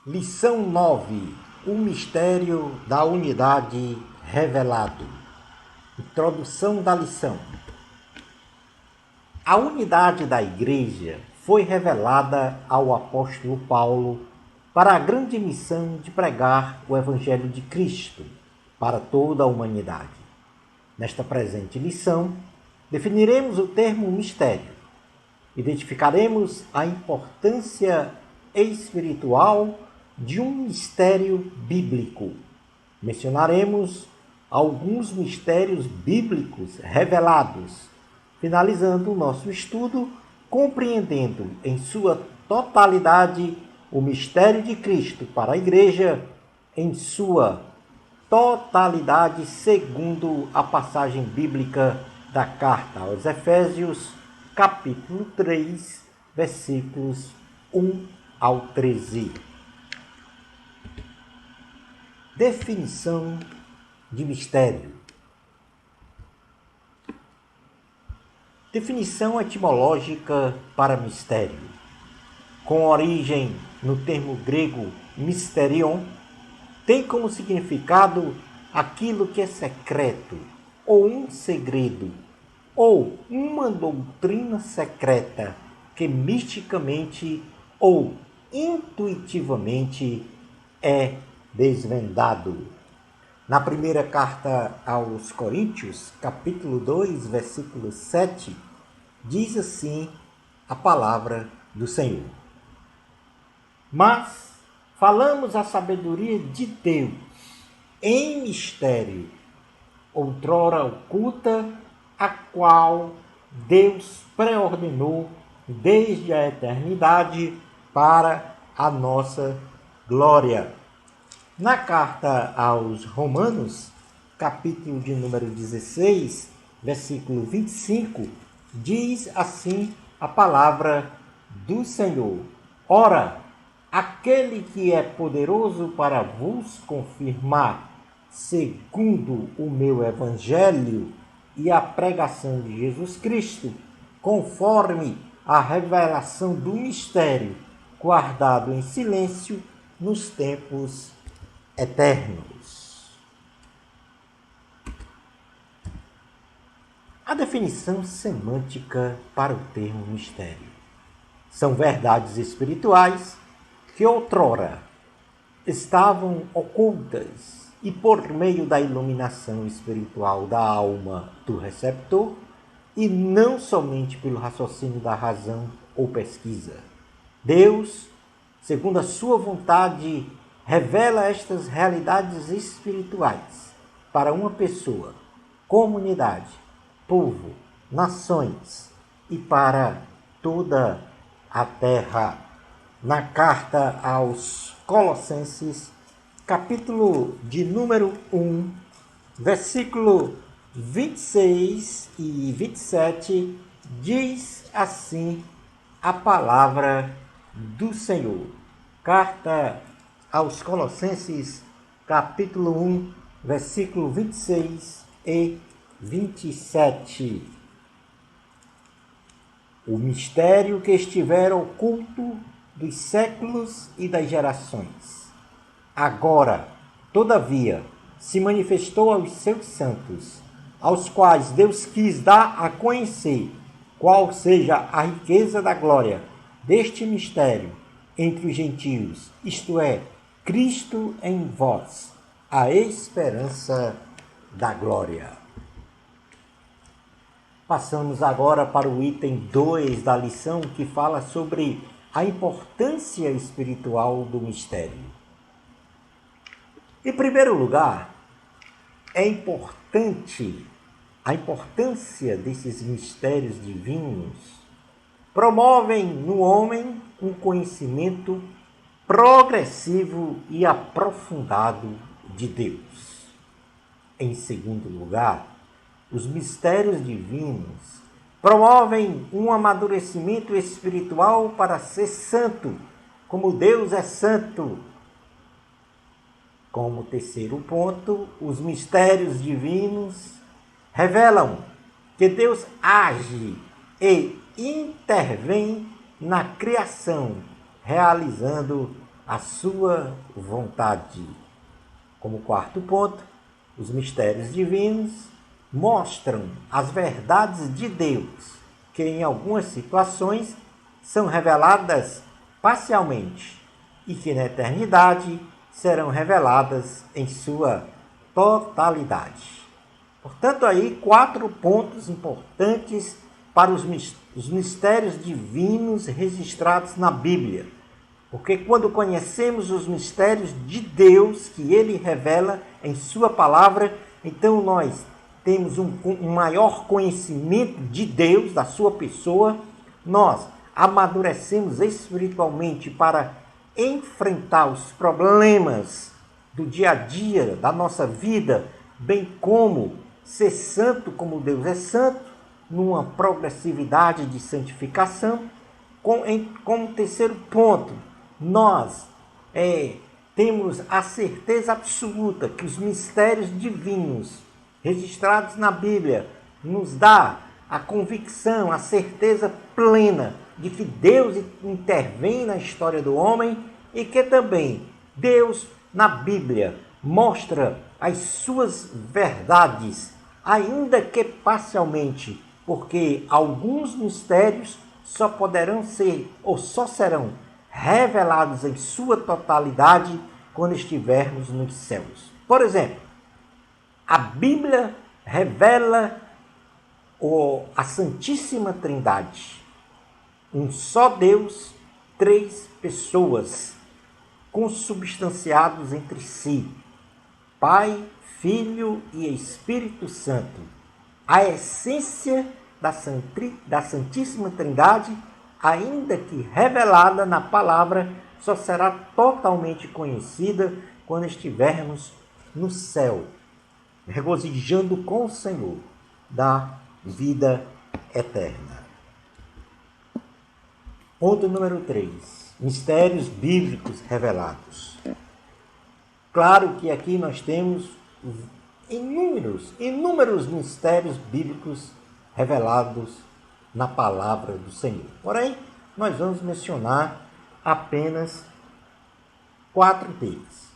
Lição 9: O mistério da unidade revelado. Introdução da lição. A unidade da Igreja foi revelada ao apóstolo Paulo para a grande missão de pregar o Evangelho de Cristo para toda a humanidade. Nesta presente lição, definiremos o termo mistério, identificaremos a importância espiritual de um mistério bíblico. Mencionaremos alguns mistérios bíblicos revelados, finalizando o nosso estudo compreendendo em sua totalidade o mistério de Cristo para a Igreja em sua totalidade, segundo a passagem bíblica da carta aos Efésios, capítulo 3, versículos 1 ao 13. Definição de mistério. Definição etimológica para mistério. Com origem no termo grego mysterion, tem como significado aquilo que é secreto, ou um segredo, ou uma doutrina secreta que misticamente ou intuitivamente é desvendado. Na primeira carta aos Coríntios, capítulo 2, versículo 7, diz assim a palavra do Senhor: Mas falamos a sabedoria de Deus em mistério, outrora oculta, a qual Deus preordenou desde a eternidade para a nossa glória. Na carta aos Romanos, capítulo de número 16, versículo 25, diz assim a palavra do Senhor: Ora, aquele que é poderoso para vos confirmar, segundo o meu evangelho e a pregação de Jesus Cristo, conforme a revelação do mistério, guardado em silêncio nos tempos eternos. A definição semântica para o termo mistério. São verdades espirituais que outrora estavam ocultas e por meio da iluminação espiritual da alma do receptor e não somente pelo raciocínio da razão ou pesquisa. Deus, segundo a sua vontade, revela estas realidades espirituais para uma pessoa, comunidade, povo, nações e para toda a terra. Na carta aos Colossenses, capítulo de número 1, versículo 26 e 27, diz assim a palavra do Senhor. Carta aos Colossenses, capítulo 1, versículo 26 e 27. O mistério que estivera oculto dos séculos e das gerações, agora, todavia, se manifestou aos seus santos, aos quais Deus quis dar a conhecer qual seja a riqueza da glória deste mistério entre os gentios, isto é, Cristo em vós, a esperança da glória. Passamos agora para o item 2 da lição, que fala sobre a importância espiritual do mistério. Em primeiro lugar, é importante a importância desses mistérios divinos. Promovem no homem um conhecimento progressivo e aprofundado de Deus. Em segundo lugar, os mistérios divinos promovem um amadurecimento espiritual para ser santo, como Deus é santo. Como terceiro ponto, os mistérios divinos revelam que Deus age e intervém na criação, realizando a sua vontade. Como quarto ponto, os mistérios divinos mostram as verdades de Deus, que em algumas situações são reveladas parcialmente e que na eternidade serão reveladas em sua totalidade. Portanto, aí 4 pontos importantes para os mistérios divinos registrados na Bíblia. Porque quando conhecemos os mistérios de Deus que Ele revela em sua palavra, então nós temos um maior conhecimento de Deus, da sua pessoa, nós amadurecemos espiritualmente para enfrentar os problemas do dia a dia, da nossa vida, bem como ser santo como Deus é santo, numa progressividade de santificação. Como terceiro ponto, nós temos a certeza absoluta que os mistérios divinos registrados na Bíblia nos dá a convicção, a certeza plena de que Deus intervém na história do homem e que também Deus, na Bíblia, mostra as suas verdades, ainda que parcialmente, porque alguns mistérios só poderão ser ou só serão revelados em sua totalidade quando estivermos nos céus. Por exemplo, a Bíblia revela a Santíssima Trindade, um só Deus, 3 pessoas, consubstanciados entre si, Pai, Filho e Espírito Santo. A essência da Santíssima Trindade, ainda que revelada na palavra, só será totalmente conhecida quando estivermos no céu, regozijando com o Senhor da vida eterna. Ponto número 3. Mistérios bíblicos revelados. Claro que aqui nós temos inúmeros mistérios bíblicos revelados na palavra do Senhor. Porém, nós vamos mencionar apenas 4 deles.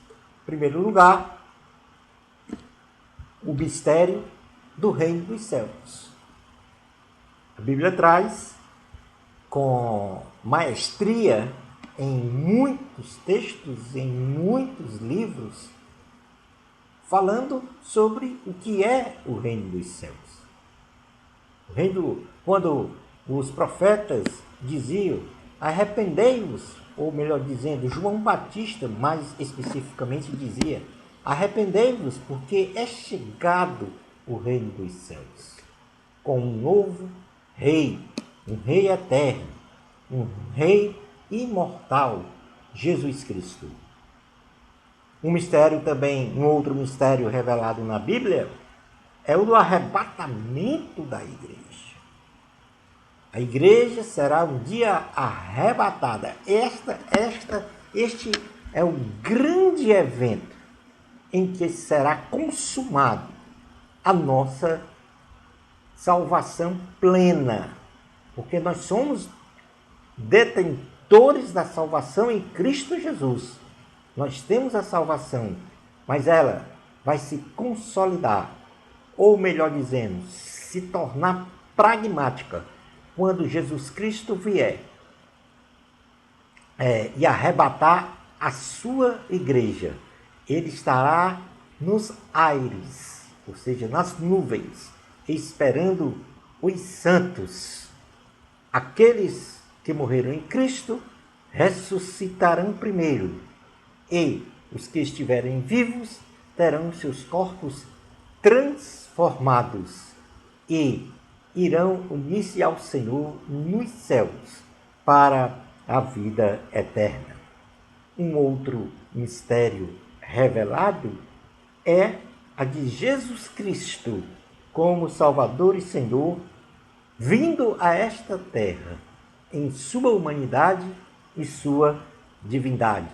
Em primeiro lugar, o mistério do reino dos céus. A Bíblia traz com maestria em muitos textos, em muitos livros, falando sobre o que é o reino dos céus. O reino, quando os profetas diziam, arrependei-vos, ou melhor dizendo, João Batista mais especificamente dizia, arrependei-vos porque é chegado o reino dos céus, com um novo rei, um rei eterno, um rei imortal, Jesus Cristo. Um outro mistério revelado na Bíblia é o do arrebatamento da igreja. A igreja será um dia arrebatada. Este é o grande evento em que será consumado a nossa salvação plena, porque nós somos detentores da salvação em Cristo Jesus. Nós temos a salvação, mas ela vai se consolidar, ou melhor dizendo, se tornar pragmática, quando Jesus Cristo vier e arrebatar a sua igreja. Ele estará nos aires, ou seja, nas nuvens, esperando os santos. Aqueles que morreram em Cristo ressuscitarão primeiro, e os que estiverem vivos terão seus corpos transformados e irão unir-se ao Senhor nos céus para a vida eterna. Um outro mistério revelado é a de Jesus Cristo como Salvador e Senhor, vindo a esta terra em sua humanidade e sua divindade,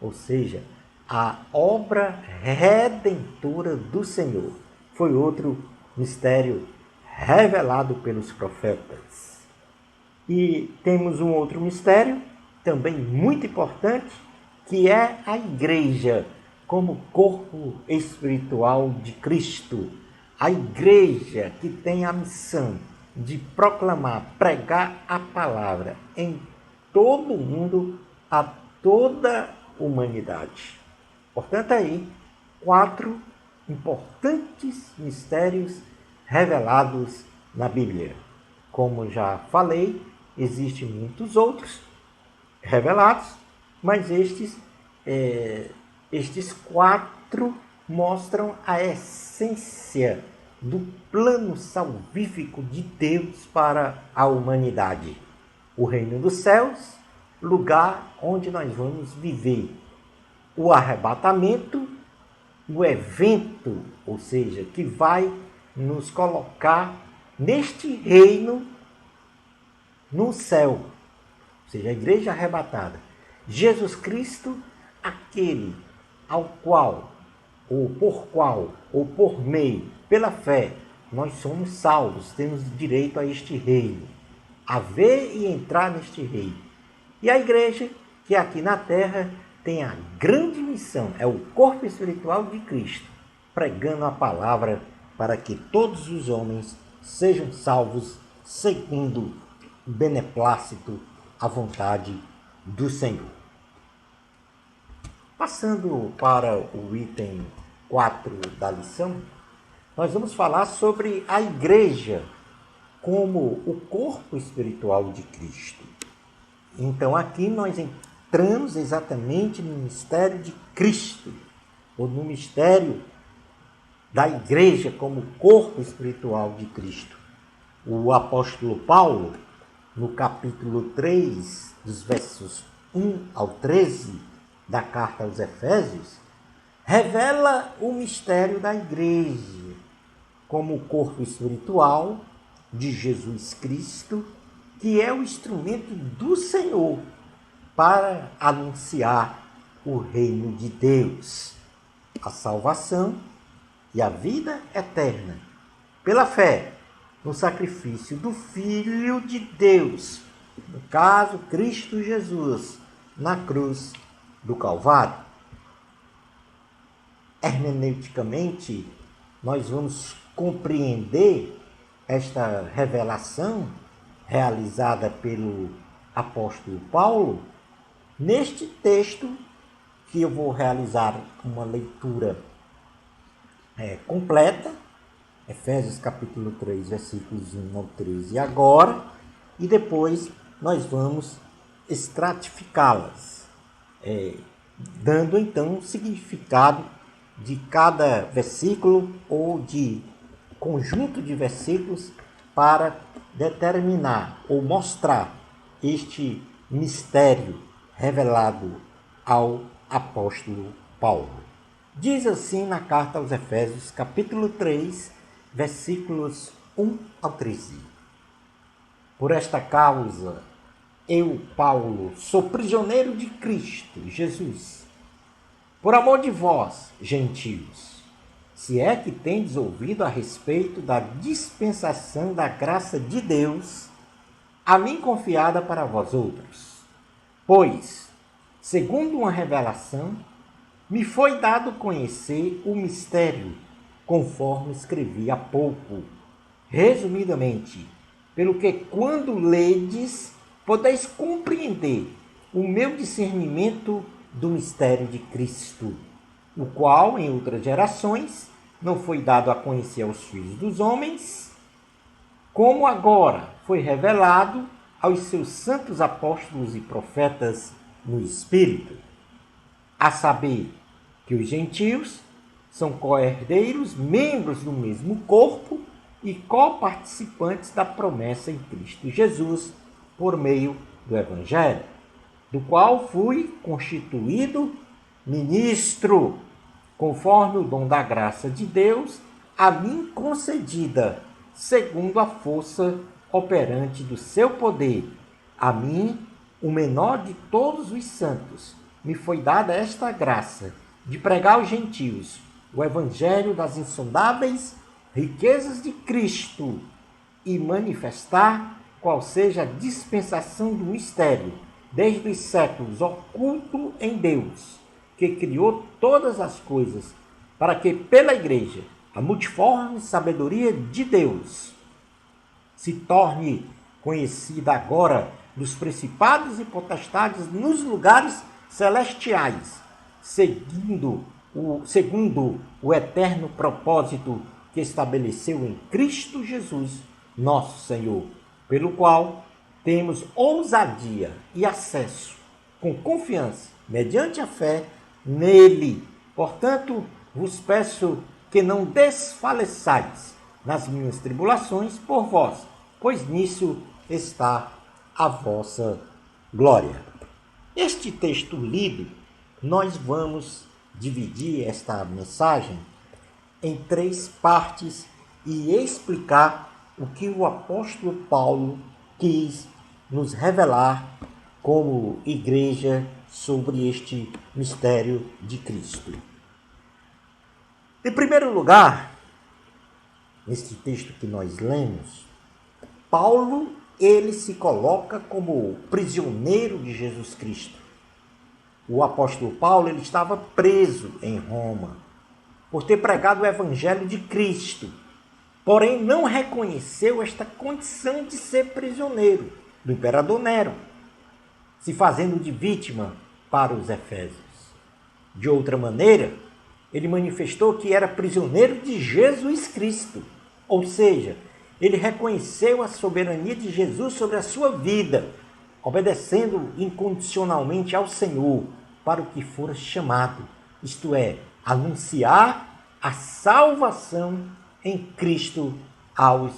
ou seja, a obra redentora do Senhor. Foi outro mistério revelado pelos profetas. E temos um outro mistério, também muito importante, que é a igreja como corpo espiritual de Cristo. A igreja que tem a missão de proclamar, pregar a palavra em todo o mundo, a toda a humanidade. Portanto, aí, 4 importantes mistérios revelados na Bíblia. Como já falei, existem muitos outros revelados, mas estes 4 mostram a essência do plano salvífico de Deus para a humanidade. O reino dos céus, lugar onde nós vamos viver. O arrebatamento, o evento, ou seja, que vai nos colocar neste reino no céu, ou seja, a igreja arrebatada. Jesus Cristo, aquele ao qual, ou por meio, pela fé, nós somos salvos, temos direito a este reino, a ver e entrar neste reino. E a igreja, que aqui na terra tem a grande missão, é o corpo espiritual de Cristo, pregando a palavra para que todos os homens sejam salvos segundo o beneplácito, a vontade do Senhor. Passando para o item 4 da lição, nós vamos falar sobre a igreja como o corpo espiritual de Cristo. Então aqui nós entramos exatamente no mistério de Cristo, ou no mistério da igreja como corpo espiritual de Cristo. O apóstolo Paulo, no capítulo 3, dos versos 1 ao 13 da carta aos Efésios, revela o mistério da igreja como o corpo espiritual de Jesus Cristo, que é o instrumento do Senhor para anunciar o reino de Deus, a salvação e a vida eterna, pela fé no sacrifício do Filho de Deus, no caso, Cristo Jesus, na cruz do Calvário. Hermeneuticamente, nós vamos compreender esta revelação realizada pelo apóstolo Paulo neste texto, que eu vou realizar uma leitura completa, Efésios capítulo 3, versículos 1 ao 13 agora, e depois nós vamos estratificá-las, dando então o significado de cada versículo ou de conjunto de versículos para determinar ou mostrar este mistério revelado ao apóstolo Paulo. Diz assim na carta aos Efésios, capítulo 3, versículos 1 ao 13. Por esta causa, eu, Paulo, sou prisioneiro de Cristo Jesus, por amor de vós, gentios, se é que tendes ouvido a respeito da dispensação da graça de Deus, a mim confiada para vós outros. Pois, segundo uma revelação, me foi dado conhecer o mistério, conforme escrevi há pouco, resumidamente, pelo que quando ledes, podeis compreender o meu discernimento do mistério de Cristo, o qual, em outras gerações, não foi dado a conhecer aos filhos dos homens, como agora foi revelado aos seus santos apóstolos e profetas no Espírito, a saber que os gentios são co-herdeiros, membros do mesmo corpo e co-participantes da promessa em Cristo Jesus, por meio do Evangelho, do qual fui constituído ministro, conforme o dom da graça de Deus, a mim concedida, segundo a força operante do seu poder. A mim, o menor de todos os santos, me foi dada esta graça de pregar aos gentios o evangelho das insondáveis riquezas de Cristo e manifestar qual seja a dispensação do mistério, desde os séculos, oculto em Deus, que criou todas as coisas, para que pela Igreja a multiforme sabedoria de Deus se torne conhecida agora dos principados e potestades nos lugares celestiais, segundo o eterno propósito que estabeleceu em Cristo Jesus, nosso Senhor, pelo qual temos ousadia e acesso com confiança, mediante a fé nele. Portanto, vos peço que não desfaleçais nas minhas tribulações por vós, pois nisso está a vossa glória. Este texto lido, nós vamos dividir esta mensagem em 3 partes e explicar o que o apóstolo Paulo quis nos revelar como igreja sobre este mistério de Cristo. Em primeiro lugar, neste texto que nós lemos, Paulo, ele se coloca como prisioneiro de Jesus Cristo. O apóstolo Paulo, ele estava preso em Roma por ter pregado o evangelho de Cristo, porém não reconheceu esta condição de ser prisioneiro do imperador Nero, se fazendo de vítima para os efésios. De outra maneira, ele manifestou que era prisioneiro de Jesus Cristo, ou seja, ele reconheceu a soberania de Jesus sobre a sua vida, obedecendo incondicionalmente ao Senhor para o que fora chamado, isto é, anunciar a salvação em Cristo aos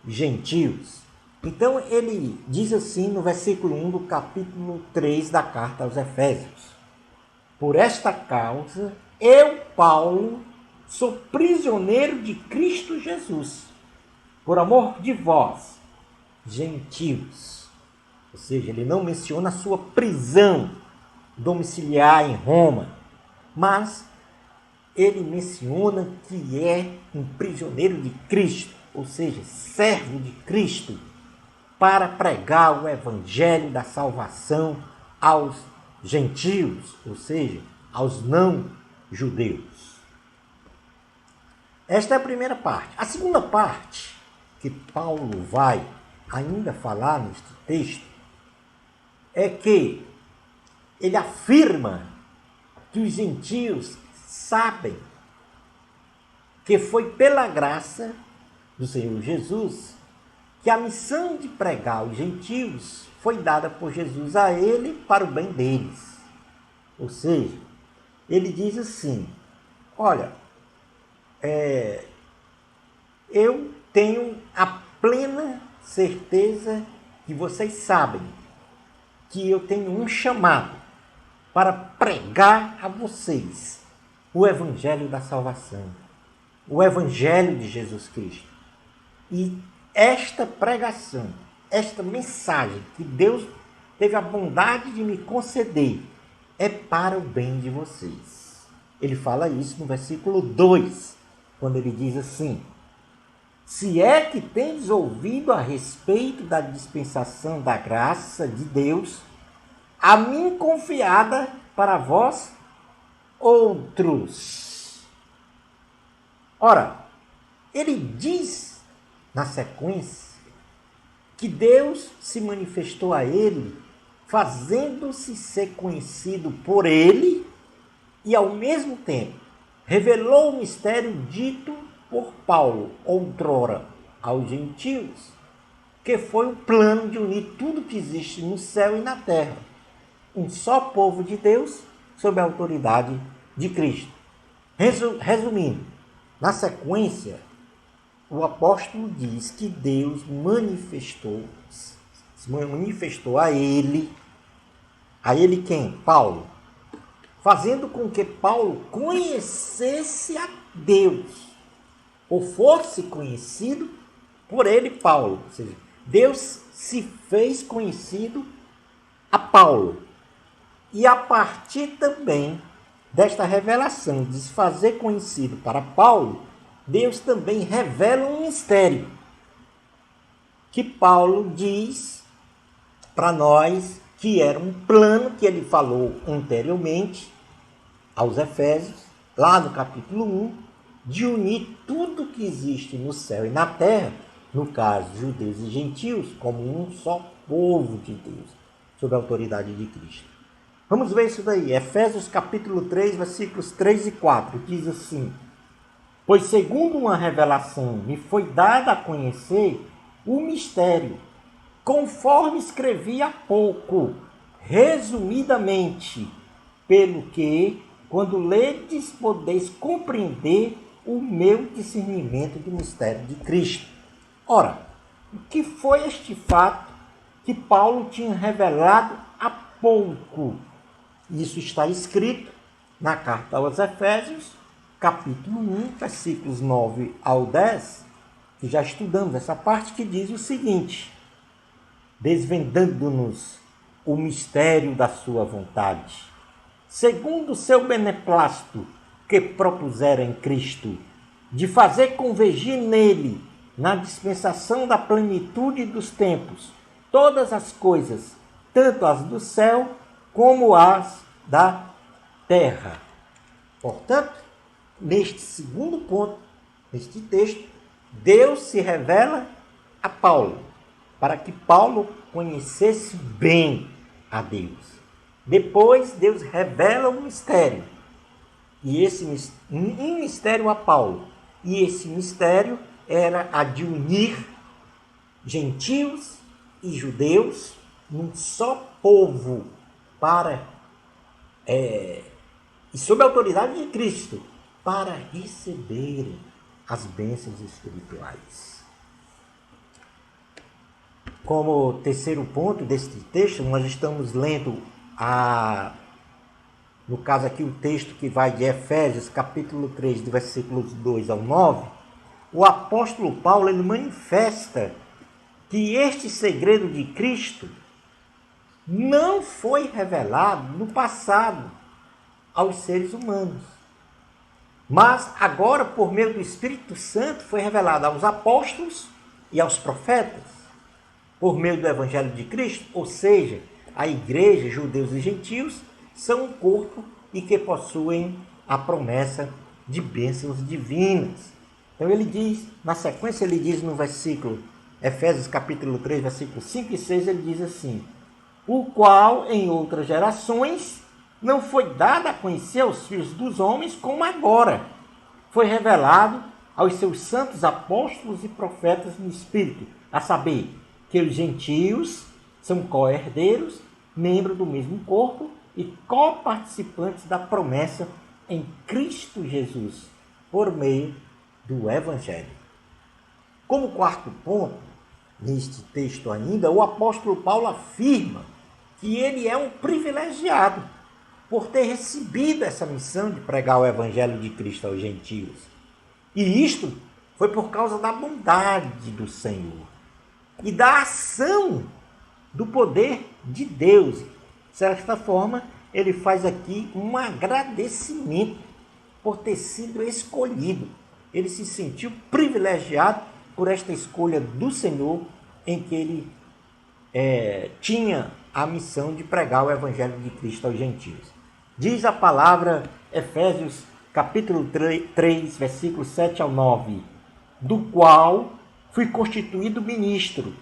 gentios. Então ele diz assim no versículo 1 do capítulo 3 da carta aos Efésios: por esta causa, eu, Paulo, sou prisioneiro de Cristo Jesus, por amor de vós, gentios. Ou seja, ele não menciona a sua prisão domiciliar em Roma, mas ele menciona que é um prisioneiro de Cristo, ou seja, servo de Cristo, para pregar o evangelho da salvação aos gentios, ou seja, aos não judeus. Esta é a primeira parte. A segunda parte que Paulo vai ainda falar neste texto é que ele afirma que os gentios sabem que foi pela graça do Senhor Jesus que a missão de pregar aos gentios foi dada por Jesus a ele para o bem deles. Ou seja, ele diz assim: olha, eu tenho a plena certeza que vocês sabem que eu tenho um chamado para pregar a vocês o evangelho da salvação, o evangelho de Jesus Cristo. E esta pregação, esta mensagem que Deus teve a bondade de me conceder, é para o bem de vocês. Ele fala isso no versículo 2, quando ele diz assim: se é que tendes ouvido a respeito da dispensação da graça de Deus, a mim confiada para vós outros. Ora, ele diz na sequência que Deus se manifestou a ele, fazendo-se ser conhecido por ele, e ao mesmo tempo revelou o mistério dito por Paulo outrora aos gentios, que foi o plano de unir tudo que existe no céu e na terra, um só povo de Deus sob a autoridade de Cristo. Resumindo, na sequência, o apóstolo diz que Deus se manifestou a ele quem? Paulo, fazendo com que Paulo conhecesse a Deus, ou fosse conhecido por ele, Paulo. Ou seja, Deus se fez conhecido a Paulo. E a partir também desta revelação de se fazer conhecido para Paulo, Deus também revela um mistério que Paulo diz para nós que era um plano que ele falou anteriormente aos Efésios, lá no capítulo 1, de unir tudo que existe no céu e na terra, no caso, judeus e gentios, como um só povo de Deus, sob a autoridade de Cristo. Vamos ver isso daí. Efésios capítulo 3, versículos 3 e 4, diz assim: pois segundo uma revelação me foi dada a conhecer o mistério, conforme escrevi há pouco, resumidamente, pelo que, quando ledes, podeis compreender o meu discernimento do mistério de Cristo. Ora, o que foi este fato que Paulo tinha revelado há pouco? Isso está escrito na carta aos Efésios, capítulo 1, versículos 9 ao 10, que já estudamos essa parte, que diz o seguinte: desvendando-nos o mistério da sua vontade, segundo o seu beneplácito que propusera em Cristo, de fazer convergir nele, na dispensação da plenitude dos tempos, todas as coisas, tanto as do céu como as da terra. Portanto, neste segundo ponto, neste texto, Deus se revela a Paulo, para que Paulo conhecesse bem a Deus. Depois, Deus revela um mistério, e um mistério a Paulo. E esse mistério era a de unir gentios e judeus num só povo, e sob a autoridade de Cristo, para receberem as bênçãos espirituais. Como terceiro ponto deste texto, nós estamos lendo no caso aqui o texto que vai de Efésios, capítulo 3, do versículos 2 ao 9, o apóstolo Paulo ele manifesta que este segredo de Cristo não foi revelado no passado aos seres humanos, mas agora, por meio do Espírito Santo, foi revelado aos apóstolos e aos profetas, por meio do Evangelho de Cristo, ou seja, a igreja, judeus e gentios, são um corpo e que possuem a promessa de bênçãos divinas. Então ele diz, na sequência ele diz no versículo, Efésios capítulo 3, versículos 5 e 6, ele diz assim: o qual em outras gerações não foi dado a conhecer aos filhos dos homens como agora foi revelado aos seus santos apóstolos e profetas no Espírito, a saber, que os gentios são co-herdeiros, membros do mesmo corpo e co-participantes da promessa em Cristo Jesus, por meio do Evangelho. Como quarto ponto, neste texto ainda, o apóstolo Paulo afirma que ele é um privilegiado por ter recebido essa missão de pregar o Evangelho de Cristo aos gentios. E isto foi por causa da bondade do Senhor e da ação do poder de Deus. De certa forma, ele faz aqui um agradecimento por ter sido escolhido. Ele se sentiu privilegiado por esta escolha do Senhor, em que ele tinha a missão de pregar o Evangelho de Cristo aos gentios. Diz a palavra, Efésios capítulo 3, versículos 7 ao 9, do qual fui constituído ministro,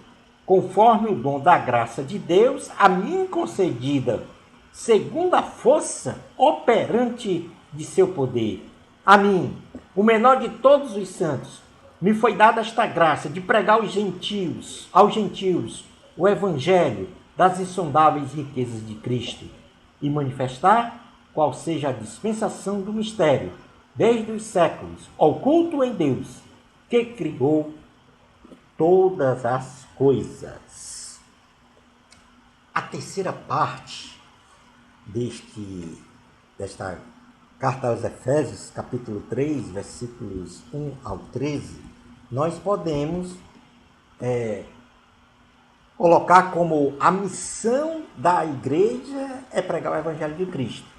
conforme o dom da graça de Deus a mim concedida, segundo a força operante de seu poder. A mim, o menor de todos os santos, me foi dada esta graça de pregar aos gentios, o evangelho das insondáveis riquezas de Cristo e manifestar qual seja a dispensação do mistério, desde os séculos, oculto em Deus, que criou todas as coisas. A terceira parte desta carta aos Efésios, capítulo 3, versículos 1 ao 13, nós podemos colocar como a missão da igreja é pregar o Evangelho de Cristo.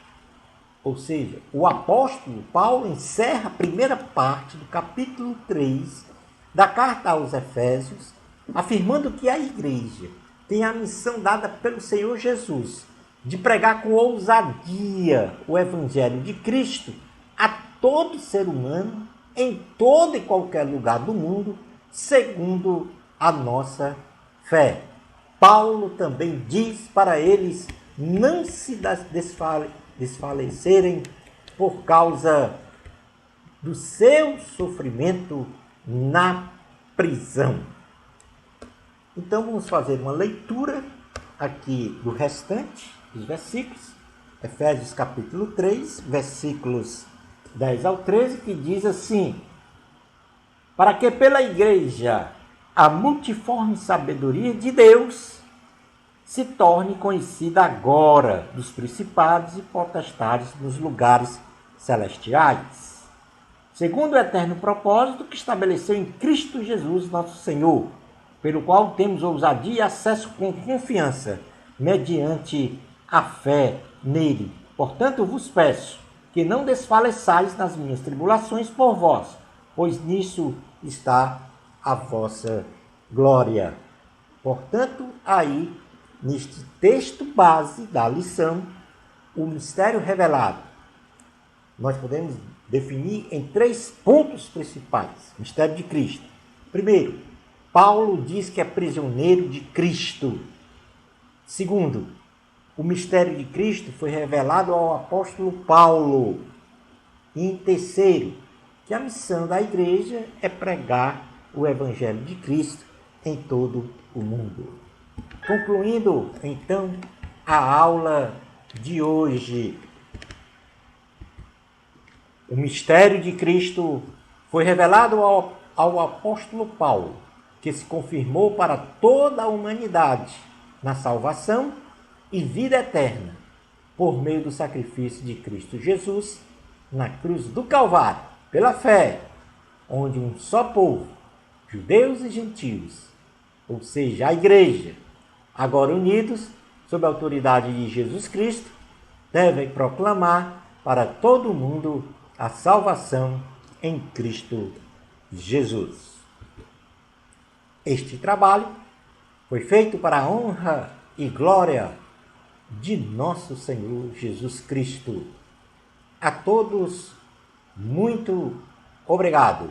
Ou seja, o apóstolo Paulo encerra a primeira parte do capítulo 3 da carta aos Efésios, afirmando que a igreja tem a missão dada pelo Senhor Jesus de pregar com ousadia o Evangelho de Cristo a todo ser humano, em todo e qualquer lugar do mundo, segundo a nossa fé. Paulo também diz para eles não se desfalecerem por causa do seu sofrimento na prisão. Então vamos fazer uma leitura aqui do restante dos versículos, Efésios capítulo 3, versículos 10 ao 13, que diz assim: para que pela igreja a multiforme sabedoria de Deus se torne conhecida agora dos principados e potestades nos lugares celestiais, segundo o eterno propósito que estabeleceu em Cristo Jesus nosso Senhor, pelo qual temos ousadia e acesso com confiança, mediante a fé nele. Portanto, vos peço que não desfaleçais nas minhas tribulações por vós, pois nisso está a vossa glória. Portanto, aí, neste texto base da lição, o mistério revelado, nós podemos definir em 3 pontos principais. Mistério de Cristo. Primeiro, Paulo diz que é prisioneiro de Cristo. Segundo, o mistério de Cristo foi revelado ao apóstolo Paulo. E em terceiro, que a missão da igreja é pregar o Evangelho de Cristo em todo o mundo. Concluindo, então, a aula de hoje. O mistério de Cristo foi revelado ao apóstolo Paulo, que se confirmou para toda a humanidade na salvação e vida eterna, por meio do sacrifício de Cristo Jesus na cruz do Calvário, pela fé, onde um só povo, judeus e gentios, ou seja, a igreja, agora unidos sob a autoridade de Jesus Cristo, devem proclamar para todo o mundo a salvação em Cristo Jesus. Este trabalho foi feito para a honra e glória de nosso Senhor Jesus Cristo. A todos, muito obrigado.